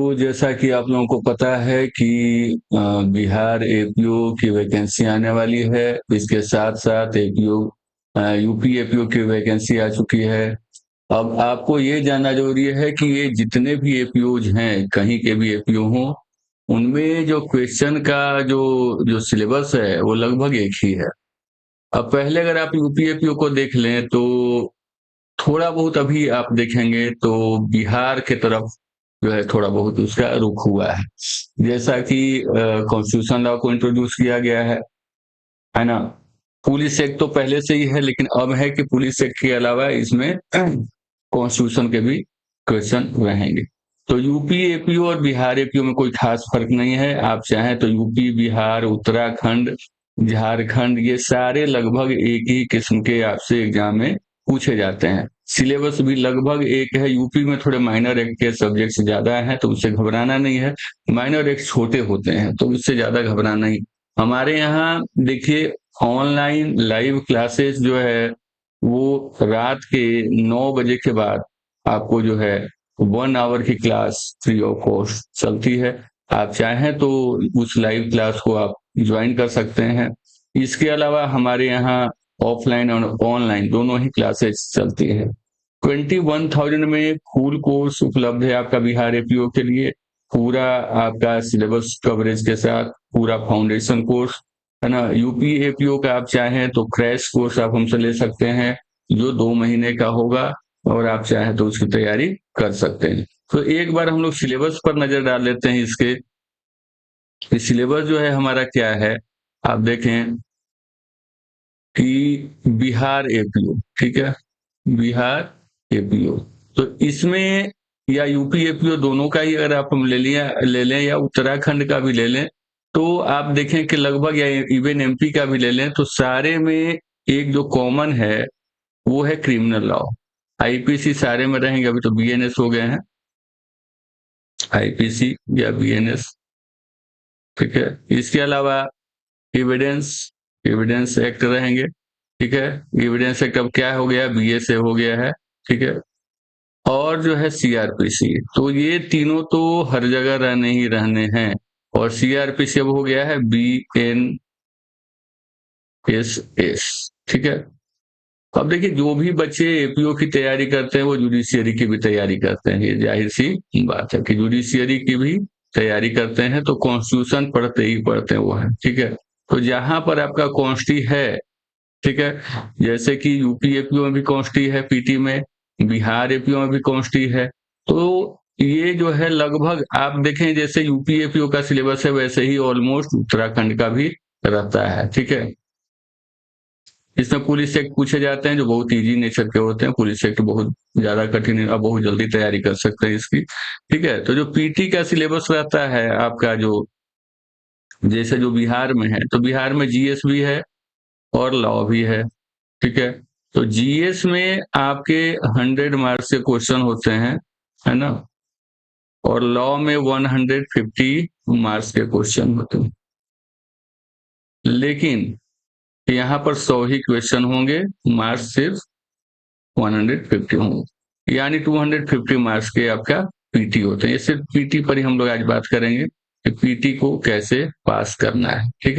तो जैसा कि आप लोगों को पता है कि बिहार एपीओ की वैकेंसी आने वाली है। इसके साथ-साथ यूपी एपीओ की वैकेंसी आ चुकी है। अब आपको ये जानना ज़रूरी है कि ये जितने भी एपीओज़ हैं, कहीं के भी एपीओ हों, उनमें जो क्वेश्चन का जो जो सिलेबस है, वो लगभग एक ही है। अब पहले अगर आप यूपी एपीओ को देख लें, तो थोड़ा बहुत अभी आप देखेंगे तो बिहार के तरफ जो है थोड़ा बहुत उसका रुख हुआ है। जैसा कि कॉन्स्टिट्यूशन लॉ को इंट्रोड्यूस किया गया है ना? पुलिस एक्ट तो पहले से ही है, लेकिन अब है कि पुलिस एक्ट के अलावा इसमें कॉन्स्टिट्यूशन के भी क्वेश्चन रहेंगे। तो यूपी एपीओ और बिहार एपीओ में कोई खास फ़र्क नहीं है। आप चाहें तो यूपी, बिहार, उत्तराखंड, झारखंड ये सारे लगभग एक ही किस्म के आपसे एग्ज़ाम में पूछे जाते हैं। सिलेबस भी लगभग एक है। यूपी में थोड़े माइनर एक्ट के सब्जेक्ट्स ज़्यादा हैं, तो उससे घबराना नहीं है। माइनर एक्ट छोटे होते हैं, तो उससे ज़्यादा घबराना नहीं। हमारे यहाँ देखिए, ऑनलाइन लाइव क्लासेस जो है, वो रात के 9 बजे के बाद आपको जो है 1 आवर की क्लास फ्री ऑफ कॉस्ट चलती है। आप चाहें तो उस लाइव क्लास को आप जॉइन कर सकते हैं। इसके अलावा हमारे यहाँ ऑफलाइन और ऑनलाइन दोनों ही क्लासेस चलती है। 21,000 में फुल कोर्स उपलब्ध है आपका बिहार एपीओ के लिए। पूरा आपका सिलेबस कवरेज के साथ पूरा फाउंडेशन कोर्स, है ना? यूपी एपीओ का आप चाहें तो क्रैश कोर्स आप हमसे ले सकते हैं, जो 2 महीने का होगा, और आप चाहें तो उसकी तैयारी कर सकते हैं। तो एक बार हम लोग सिलेबस पर नज़र डाल लेते हैं इसके, कि सिलेबस जो है हमारा क्या है। आप देखें कि बिहार एपीओ, ठीक है? बिहार एपीओ, तो इसमें या यूपी एपीओ दोनों का ही अगर आप हम ले लें या उत्तराखंड का भी ले लें, तो आप देखें कि लगभग, या इवन एमपी का भी ले लें, तो सारे में एक जो कॉमन है, वो है क्रिमिनल लॉ। आईपीसी सारे में रहेंगे, अभी तो बीएनएस हो गए हैं, आईपीसी या बीएनएस, ठीक है? इसके अलावा एविडेंस एविडेंस एक्ट रहेंगे, ठीक है? एविडेंस एक्ट अब क्या हो गया, बीए से हो गया है, ठीक है? और जो है सीआरपीसी, तो ये तीनों तो हर जगह रहने ही रहने हैं। और सीआरपीसी अब हो गया है बीएनएसएस, ठीक है? अब देखिए, जो भी बच्चे एपीओ की तैयारी करते हैं, वो जुडिशियरी की भी तैयारी करते हैं। ये जाहिर सी बात है कि जुडिशियरी की भी तैयारी करते हैं, तो कॉन्स्टिट्यूशन पढ़ते ही पढ़ते हैं वो है, ठीक है? तो जहां पर आपका कॉन्स्टी है, ठीक है, जैसे कि यूपी एपीओ में भी कॉन्स्टी है पीटी में, बिहार एपीओ में भी कॉन्स्टी है। तो ये जो है लगभग आप देखें, जैसे यूपी एपीओ का सिलेबस है, वैसे ही ऑलमोस्ट उत्तराखंड का भी रहता है, ठीक है? इसमें पुलिस एक्ट पूछे जाते हैं, जो बहुत इजी नेचर के होते हैं। पुलिस एक्ट बहुत ज्यादा कठिन है, आप बहुत जल्दी तैयारी कर सकते हैं इसकी, ठीक है? तो जो पीटी का सिलेबस रहता है आपका, जो जैसे जो बिहार में है, तो बिहार में जीएस भी है और लॉ भी है, ठीक है? तो जीएस में आपके 100 मार्क्स के क्वेश्चन होते हैं, है ना? और लॉ में 150 मार्क्स के क्वेश्चन होते हैं। लेकिन यहाँ पर 100 ही क्वेश्चन होंगे, मार्क्स सिर्फ 150 होंगे, यानी 250 मार्क्स के आपका पीटी होते हैं। ये सिर्फ पीटी पर ही हम लोग आज बात करेंगे कि पीटी को कैसे पास करना है, ठीक है?